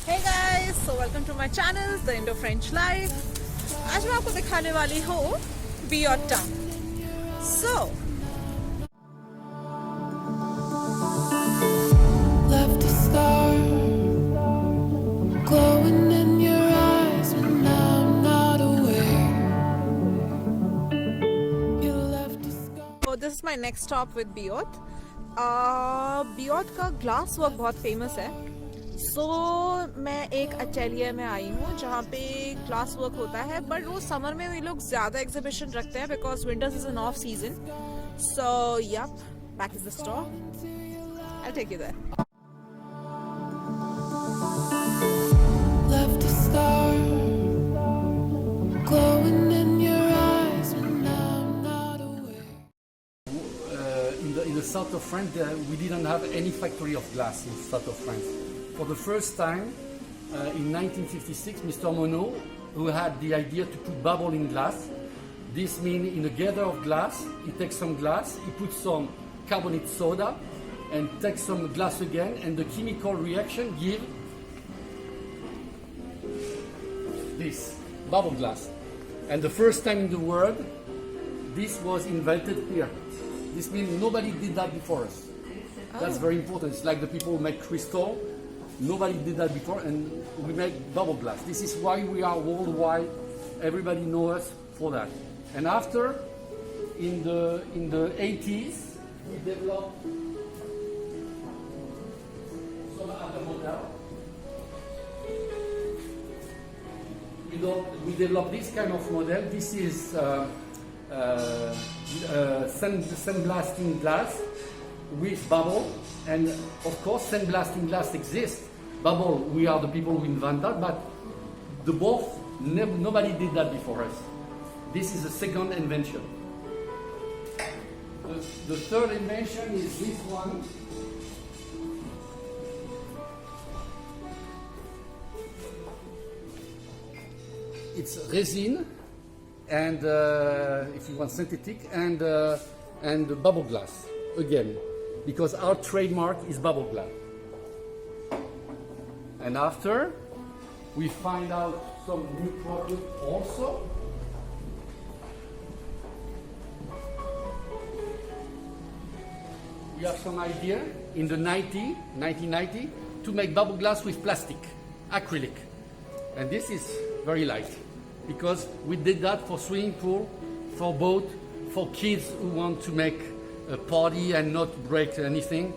Hey guys, so welcome to my channel, the Indo-French Life. आज मैं आपको दिखाने वाली हूँ Biot town. So, Left a star glowing in your eyes when I'm not aware. You left a scar. this is my next stop with Biot. Biot का glass work बहुत famous है. So, मैं एक अटेलियर में आई हूँ जहाँ पे ग्लास वर्क होता है, बट वो समर में ये लोग ज़्यादा एग्जीबिशन रखते हैं because winters is an off season. So yup, back is the store. I'll take you there. Left a star glowing in your eyes when I'm not aware. In the south of France, we didn't have any factory of glass in the south of France. For the first time, in 1956, Mr. Monod, who had the idea to put bubble in glass. This means in a gather of glass, he takes some glass, he puts some carbonate soda, and takes some glass again, and the chemical reaction gives this bubble glass. And the first time in the world, this was invented here. This means nobody did that before us. That's very important. It's like the people who make crystal. Nobody did that before, and we make bubble glass. This is why we are worldwide. Everybody knows us for that. And after, in the 80s, we developed some other model. We developed this kind of model. This is sandblasting glass with bubble, and of course, sandblasting glass exists. Bubble, we are the people who invent that, but nobody did that before us. This is the second invention. The third invention is this one. It's resin, and if you want synthetic, and bubble glass again, because our trademark is bubble glass. And after, we find out some new product also. We have some idea in the 1990 to make bubble glass with plastic, acrylic. And this is very light because we did that for swimming pool, for boat, for kids who want to make a party and not break anything.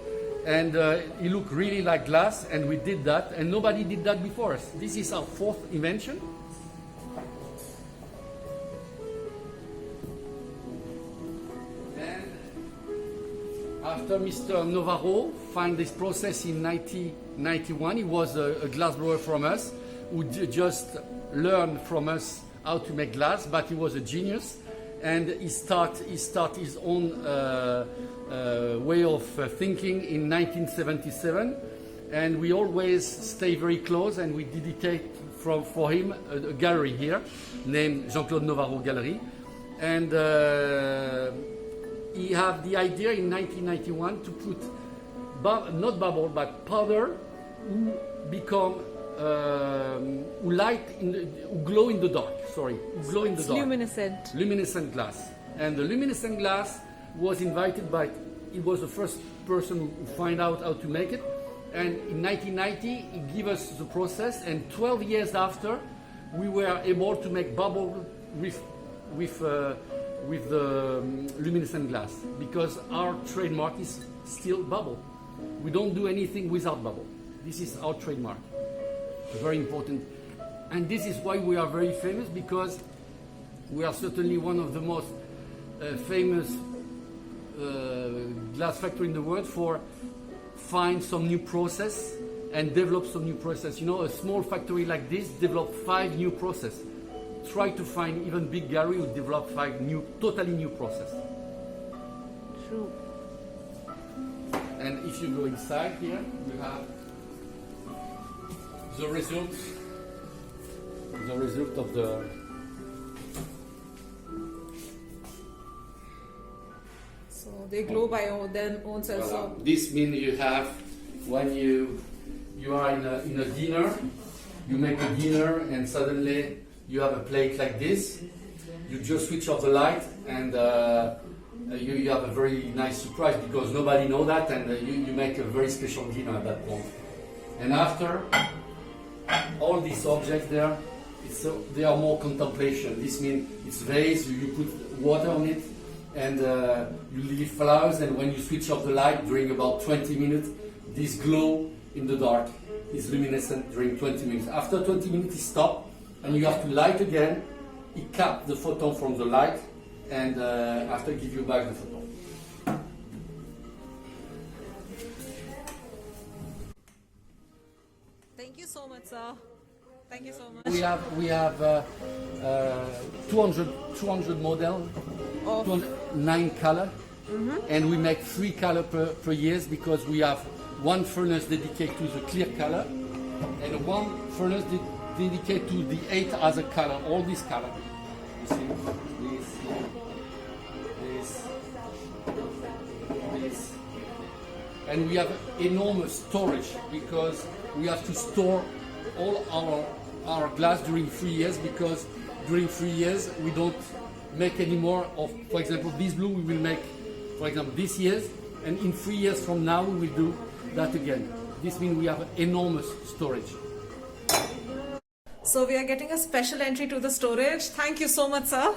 And it looked really like glass, and we did that, and nobody did that before us. This is our fourth invention. And after Mr. Navarro found this process in 1991, he was a glass blower from us, who just learned from us how to make glass, but he was a genius. And he start his own way of thinking in 1977, and we always stay very close, and we dedicate for him a gallery here named Jean-Claude Navarro Gallery. And he had the idea in 1991 to put not bubble but powder who become who glow in the dark. Sorry, who glow in the dark. Luminescent glass. And the luminescent glass was invited by. He was the first person who find out how to make it. And in 1990, he gave us the process. And 12 years after, we were able to make bubble with the luminescent glass, because our trademark is still bubble. We don't do anything without bubble. This is our trademark. Very important. And this is why we are very famous, because we are certainly one of the most famous glass factory in the world for find some new process and develop some new process. You know, a small factory like this develop 5 new process. Try to find even big gallery who develop 5 totally new process. True. And if you go inside here, you have the result of the. So they glow by their own self. This means you have when you you are in a dinner, you make a dinner, and suddenly you have a plate like this. You just switch off the light, and you have a very nice surprise because nobody knows that, and you make a very special dinner at that point. And after, all these objects there, they are more contemplation. This means it's vase, you put water on it, and you leave flowers, and when you switch off the light during about 20 minutes, this glow in the dark is luminescent during 20 minutes. After 20 minutes, it stops, and you have to light again. It caps the photon from the light, and after give you back the photon. Thank you so much, sir. Thank you so much. We have 200 model, Of 9 color, and we make 3 color per year because we have one furnace dedicated to the clear color, and one furnace dedicated to the 8 other color, all these color. You see, this, and we have enormous storage because we have to store all our glass during 3 years, because during 3 years we don't make any more of, for example, this blue we will make, for example, this year, and in 3 years from now we will do that again. This means we have enormous storage. So we are getting a special entry to the storage. Thank you so much, sir.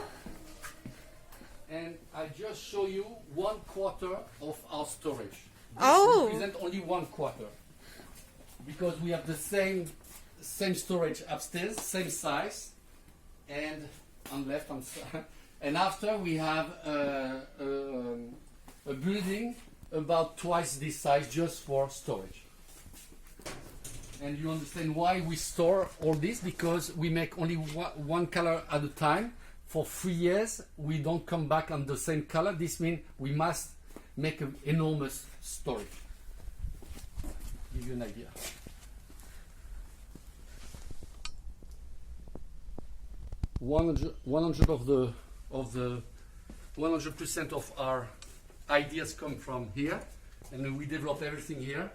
And I just show you 1/4 of our storage. This Oh. represents only 1/4 because we have the same storage upstairs, same size, and on left hand side. And after we have a building about twice this size just for storage. And you understand why we store all this, because we make only one color at a time. For 3 years, we don't come back on the same color. This means we must make an enormous storage. Give you an idea. 100% of our ideas come from here, and we develop everything here.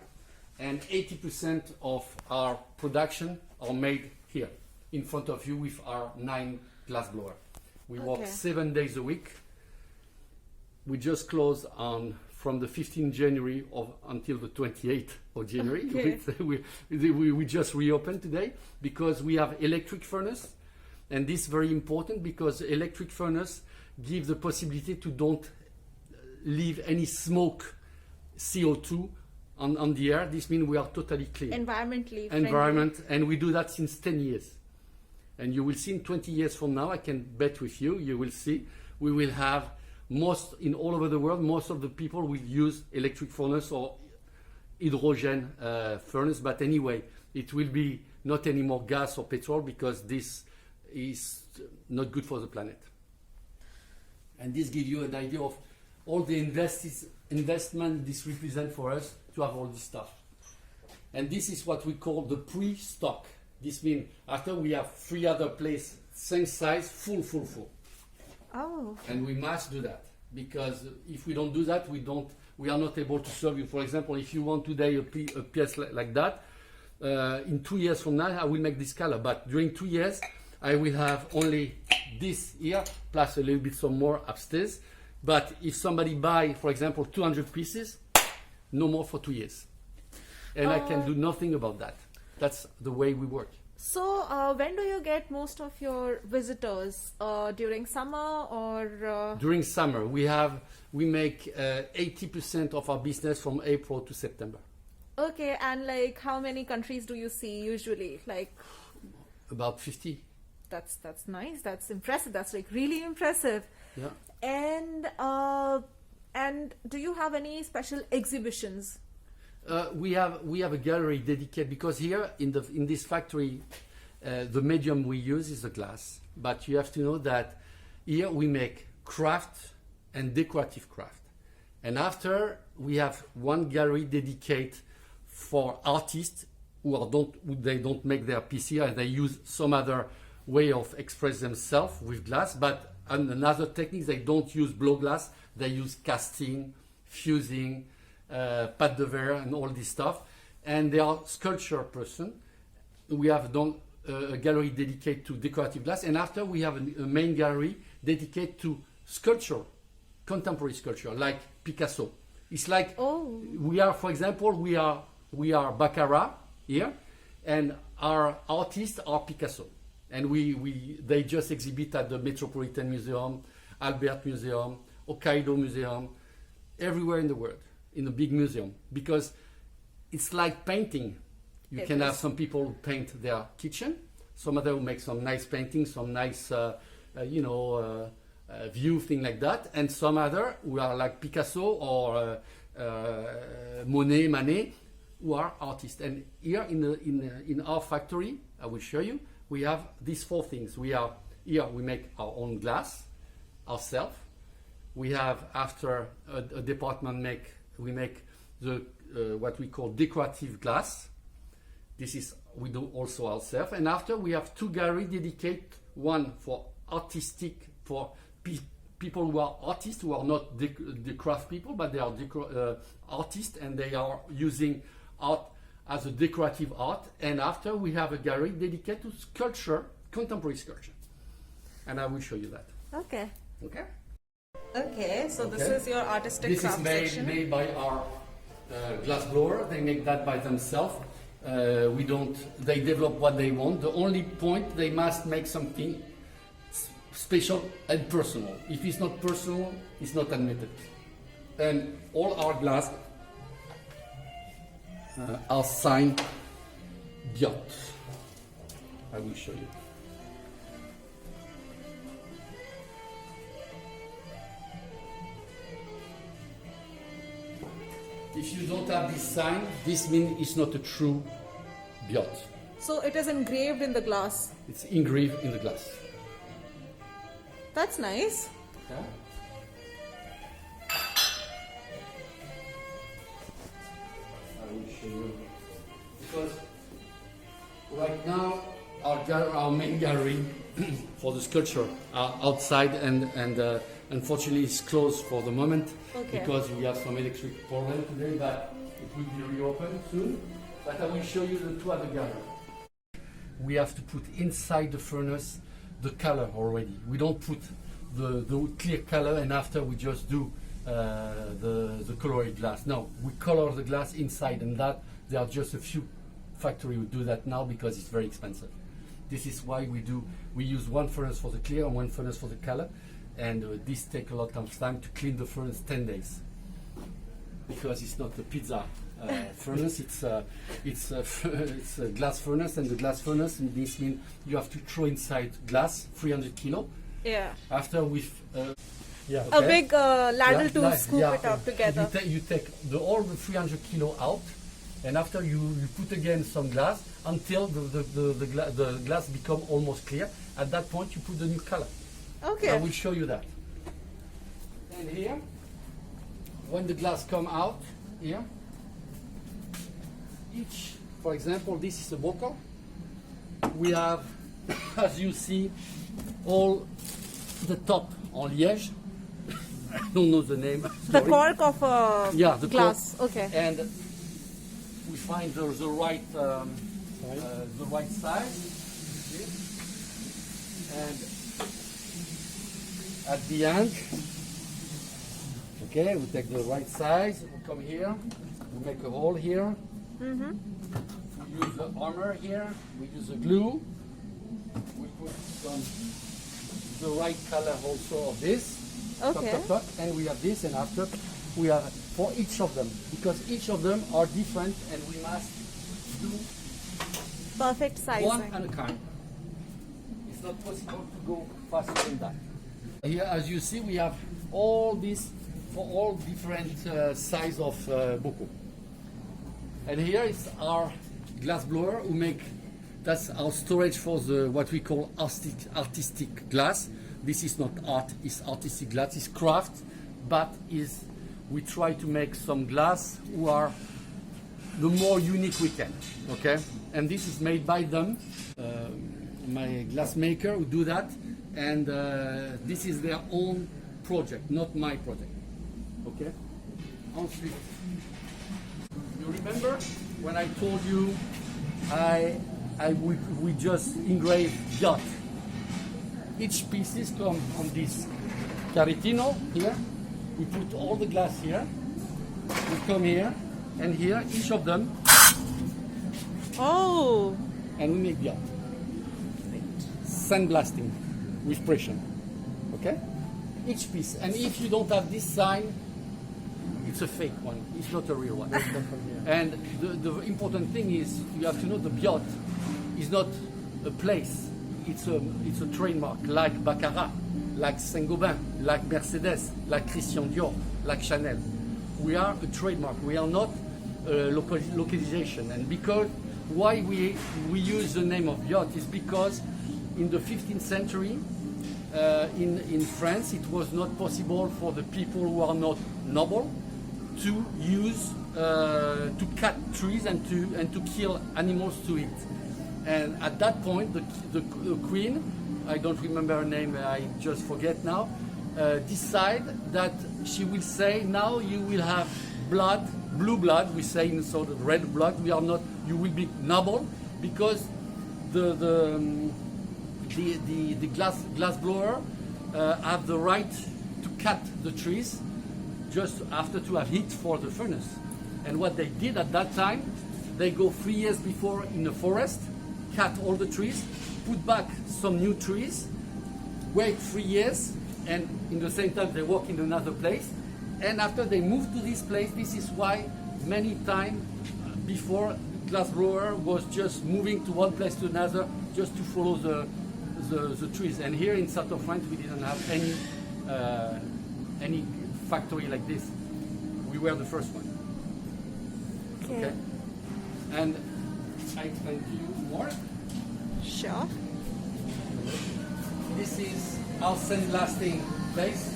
And 80% of our production are made here, in front of you, with our 9 glass blower. We work Okay. 7 days a week. We just closed on from the 15th January until the 28th of January. Okay. we just reopened today because we have electric furnace, and this is very important because electric furnace gives the possibility to don't leave any smoke, CO2 on the air. This means we are totally clean. Environmentally friendly. Environment, and we do that since 10 years. And you will see in 20 years from now, I can bet with you, you will see, we will have in all over the world, most of the people will use electric furnace or hydrogen furnace, but anyway, it will be not anymore gas or petrol, because this is not good for the planet. And this gives you an idea of all the investment this represents for us to have all this stuff. And this is what we call the pre-stock. This means after we have 3 other places, same size, full. Oh. And we must do that, because if we don't do that, we are not able to serve you. For example, if you want today a piece like that, in 2 years from now, I will make this color. But during 2 years, I will have only this here, plus a little bit some more upstairs. But if somebody buy, for example, 200 pieces, no more for 2 years. And I can do nothing about that. That's the way we work. So when do you get most of your visitors? During summer or? During summer, we make 80% of our business from April to September. Okay, and like how many countries do you see usually? Like About 50. that's nice. That's impressive. That's like really impressive. Yeah. And do you have any special exhibitions? We have a gallery dedicated, because here in this factory, the medium we use is the glass. But you have to know that here we make craft and decorative craft. And after, we have one gallery dedicated for artists who don't make their PC, and they use some other way of express themselves with glass. But another technique, they don't use blow glass, they use casting, fusing, pâte de verre, and all this stuff. and they are sculpture person. We have done a gallery dedicated to decorative glass, and after we have a main gallery dedicated to sculpture, contemporary sculpture, like Picasso. It's like we are, for example, we are Baccarat here, and our artists are Picasso, and they just exhibit at the Metropolitan Museum, Albert Museum, Hokkaido Museum, everywhere in the world, in a big museum, because it's like painting. You can have some people who paint their kitchen, some other who make some nice paintings, some nice, view, thing like that, and some other who are like Picasso or Monet, Manet, who are artists. And here in our factory, I will show you, we have these four things. We make our own glass ourselves. We have, after a department we make the what we call decorative glass. This is we do also ourselves. And after we have two galleries dedicated, one for artistic, for people who are artists, who are not the craft people, but they are artists, and they are using art as a decorative art. And after we have a gallery dedicated to sculpture, contemporary sculpture. And I will show you that. Okay. Okay? Okay, so this is your artistic This craft is section. made by our glass blower. They make that by themselves. They develop what they want. The only point, they must make something special and personal. If it's not personal, it's not admitted. And all our glass are signed Biot. I will show you. If you don't have this sign, this means it's not a true Biot. So it is engraved in the glass. It's engraved in the glass. That's nice. Okay. I will show you. Because right now our main gallery for the sculpture are outside, and unfortunately it's closed for the moment. Okay. Because we have some electric problem today, but it will be reopened soon. But I will show you the two other galleries. We have to put inside the furnace the color already. We don't put the clear color and after we just do the colored glass. No, we color the glass inside, and that there are just a few factories who do that now because it's very expensive. This is why we use one furnace for the clear and one furnace for the color, and this takes a lot of time to clean the furnace, 10 days. Because it's not a pizza furnace, it's a glass furnace, and the glass furnace, and this means you have to throw inside glass 300 kilo. Yeah. After with A big ladle to scoop it up together. You take all the 300 kilo out, and after you put again some glass until the glass become almost clear. At that point, you put the new color. Okay. I will show you that. And here, when the glass come out, here, for example, this is a bottle. We have, as you see, all the top on liège. I don't know the name. The sorry. cork of a the glass. cork. Okay. And we find the right size. See? And at the end, okay, we take the right size. We come here. We make a hole here. Mm-hmm. We use the armor here. We use the glue. We put the right color also of this. Okay. And we have this, and after we have for each of them, because each of them are different, and we must do Perfect sizing. one and a kind. It's not possible to go faster than that. Here, as you see, we have all this for all different size of bocaux. And here is our glass blower who make, that's our storage for the what we call artistic glass. This is not art, it's artistic glass, it's craft, but we try to make some glass who are the more unique we can, okay? And this is made by them, my glass maker who do that, and this is their own project, not my project, okay? Ensuite, you remember when I told you we just engrave Biot. Each pieces come from this caritino here. We put all the glass here. We come here and here, each of them, Oh, and we make Biot. Sandblasting with pressure. Okay? Each piece. And if you don't have this sign, it's a fake one. It's not a real one. And the important thing is you have to know the Biot is not a place. It's a trademark, like Baccarat, like Saint-Gobain, like Mercedes, like Christian Dior, like Chanel. We are a trademark. We are not localization. And because why we use the name of Biot is because in the 15th century in France it was not possible for the people who are not noble to use to cut trees and to kill animals to eat. And at that point, the queen, I don't remember her name, I just forget now, decide that she will say, now you will have blood, blue blood, we say in sort of red blood, we are not, you will be noble, because the glass blower have the right to cut the trees just after to have heat for the furnace. And what they did at that time, they go 3 years before in the forest, cut all the trees, put back some new trees, wait 3 years, and in the same time they work in another place. And after they move to this place, this is why many times before glass blower was just moving to one place to another just to follow the trees. And here in south of France we didn't have any factory like this. We were the first one. Okay. And I explain to you more. sure. This is our sandblasting place,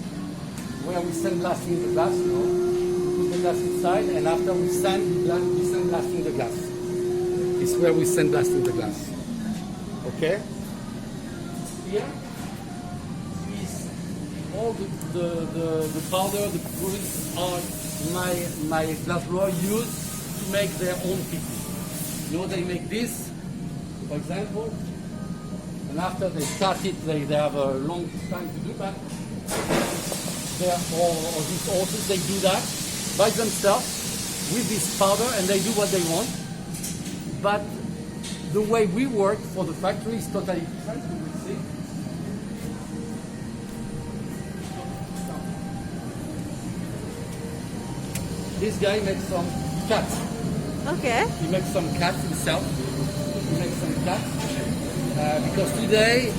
where we sandblasting the glass. You know, we put the glass inside, and after we sandblasting the glass. It's where we sandblasting the glass. Okay. Here is all the powder, the products are my glass blower used to make their own pieces. You know, they make this, for example, and after they cut it, they have a long time to do that. Or these horses, they do that by themselves with this powder, and they do what they want. But the way we work for the factory is totally different. You will see. This guy makes some cuts. Okay. He makes some cuts himself. He makes some cuts because today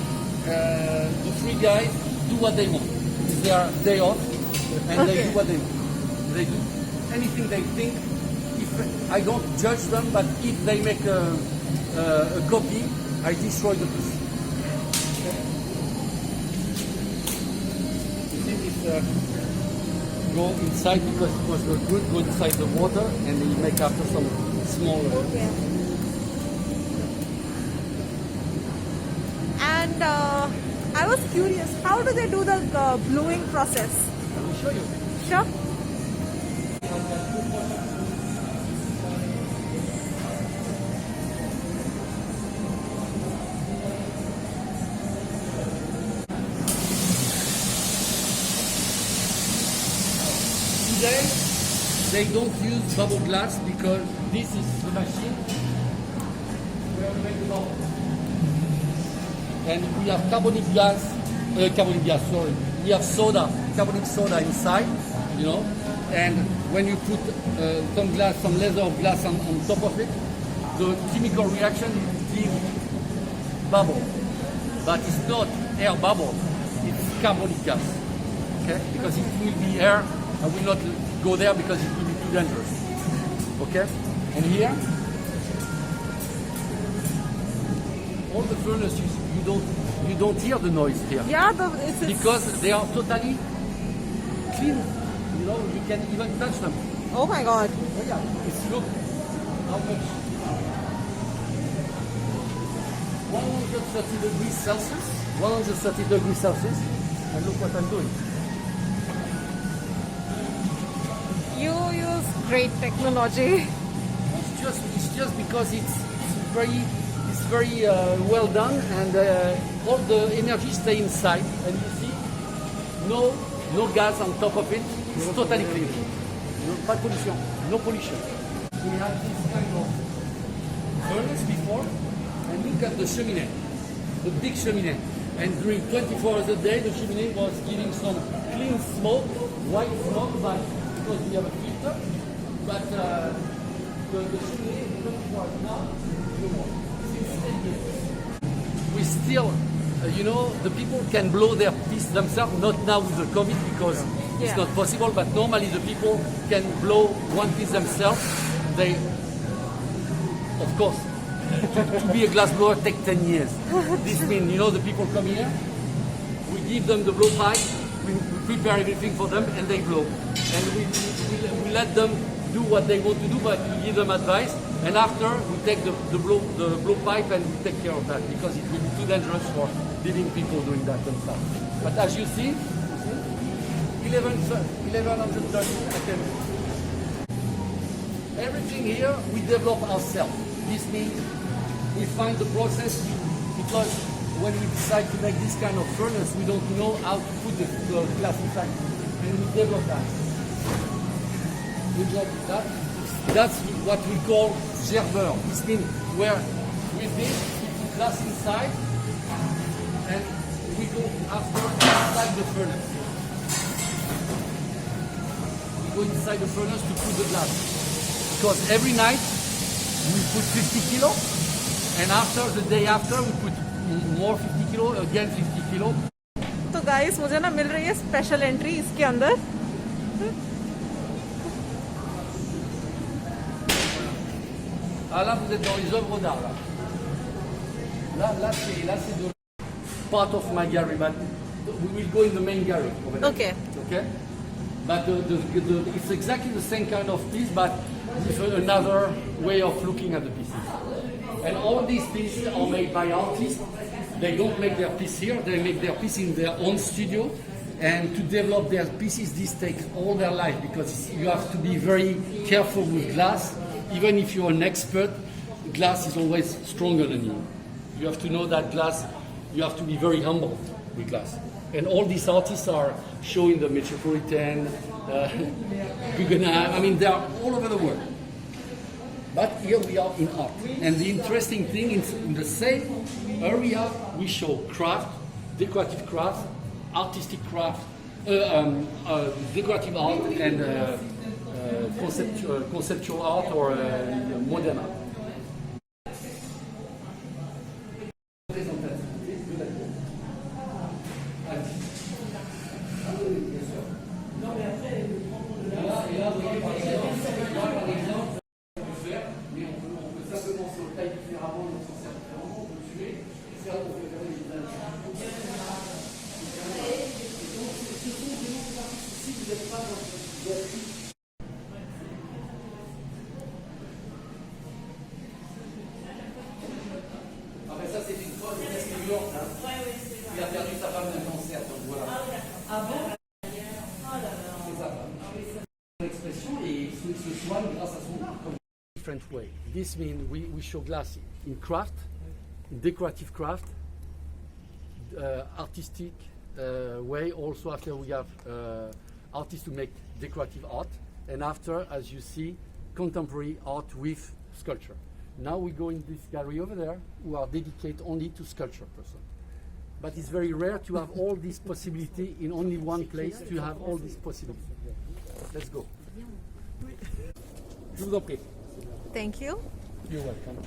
the three guys do what they want. It's their day off, and they do what they want. They do anything they think. If I don't judge them, but if they make a copy, I destroy the piece. Okay. You see this? Go inside because it was good. Go inside the water, and you make after some small. Okay. And I was curious, how do they do the bluing process? I will show you. Sure. Today, they don't use bubble glass because this is the machine where we make the bubble. And we have carbonic gas, sorry. We have carbonic soda inside, you know. And when you put some layer of glass on top of it, the chemical reaction gives bubble. But it's not air bubble, it's carbonic gas. Okay? Because it will be air. I will not go there because it will be too dangerous. Okay? And here, all the furnaces, you don't hear the noise here. Yeah, it's Because they are totally clean. You know, you can even touch them. oh my god. Oh yeah, it's look how much. 130 degrees Celsius. 130 degrees Celsius. And look what I'm doing. You use great technology. It's just because it's very well done, and all the energy stay inside, and you see no gas on top of it. It's totally clean. Pas de pollution. No pollution. We had this kind of furnace before, and look at the cheminée, the big cheminée. And during 24 hours a day, the cheminée was giving some clean smoke, white smoke, but because we have a filter. But the cheminée, 24 hours now, no more. Since 10 years. We still, the people can blow their piece themselves, not now with the COVID because it's not possible, but normally the people can blow one piece themselves. They, of course, to be a glass blower take 10 years. This means, the people come here, we give them the blow pipe, we prepare everything for them, and they blow. And we let them do what they want to do, but we give them advice. And after, we take the blow pipe and we take care of that, because it will be too dangerous for living people doing that themselves. But as you see, 1130 attempts. Everything here we develop ourselves. This means we find the process, because when we decide to make this kind of furnace, we don't know how to put the glass inside, and we develop that. That's what we call gerbeur. This means where with this we put glass inside, and we go after inside the furnace. We go inside the furnace to put the glass, because every night we put 50 kilo, and after the day after we put more 50 kilo, again 50 kilo. तो guys मुझे ना मिल रही है special entry इसके अंदर. Ah là vous êtes dans les œuvres d'art là. Là c'est de part of my gallery, but we will go in the main gallery over there. Okay. Okay. But it's exactly the same kind of piece, but with another way of looking at the pieces. And all these pieces are made by artists. They don't make their piece here, they make their piece in their own studio. And to develop their pieces, this takes all their life, because you have to be very careful with glass. Even if you're an expert, glass is always stronger than you. You have to know that glass, you have to be very humble with glass. And all these artists are showing the Metropolitan, Guggenheim, I mean, they are all over the world. But here we are in art. And the interesting thing is, in the same area, we show craft, decorative craft, artistic craft, decorative art, and conceptual art or modern art. Il a perdu sa femme d'un cancer, donc voilà. Ah bon? C'est ça. L'expression et se soigne grâce à son art. Different way. This means we show glass in craft, in decorative craft, artistic way. Also after we have artists who make decorative art, and after, as you see, contemporary art with sculpture. Now we go in this gallery over there, who are dedicated only to sculpture person. But it's very rare to have all this possibility in only one place, to have all this possibility. Let's go. Je vous en prie. Thank you. You're welcome.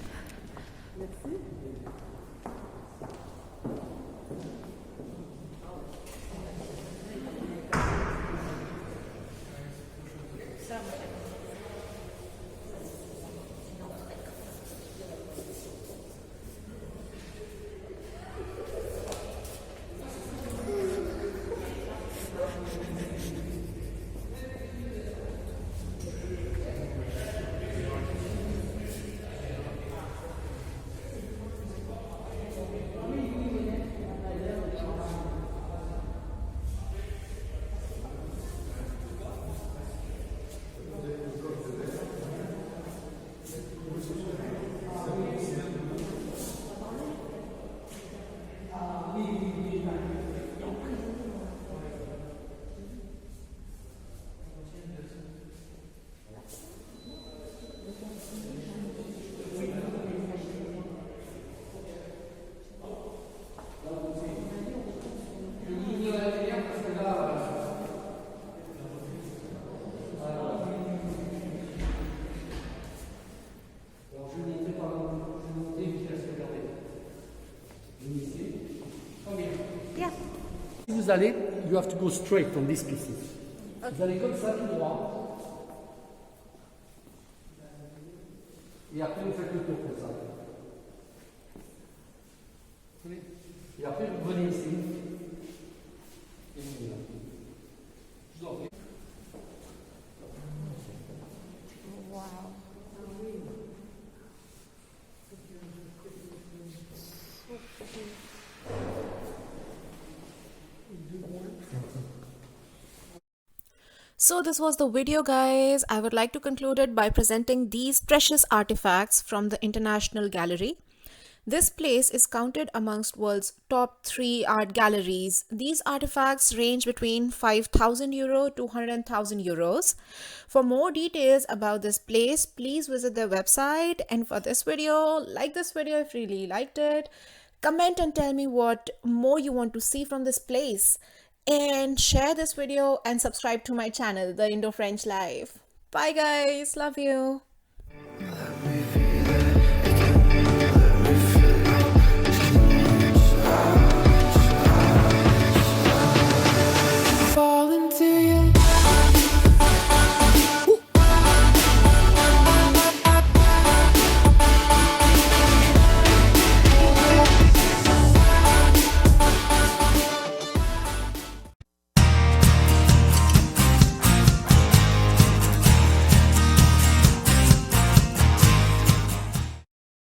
vous allez, you have to go straight on these pieces. Vous allez comme ça, tout droit. Et après, vous faites le tour comme ça. Et après, vous venez ici. Et vous venez là. Je vous en prie. So this was the video, guys. I would like to conclude it by presenting these precious artifacts from the International Gallery. This place is counted amongst world's top 3 art galleries. These artifacts range between 5,000 euro to 100,000 euros. For more details about this place, please visit their website. And for this video, like this video if you really liked it. Comment and tell me what more you want to see from this place. And share this video and subscribe to my channel, the Indo-French Life. Bye guys, love you.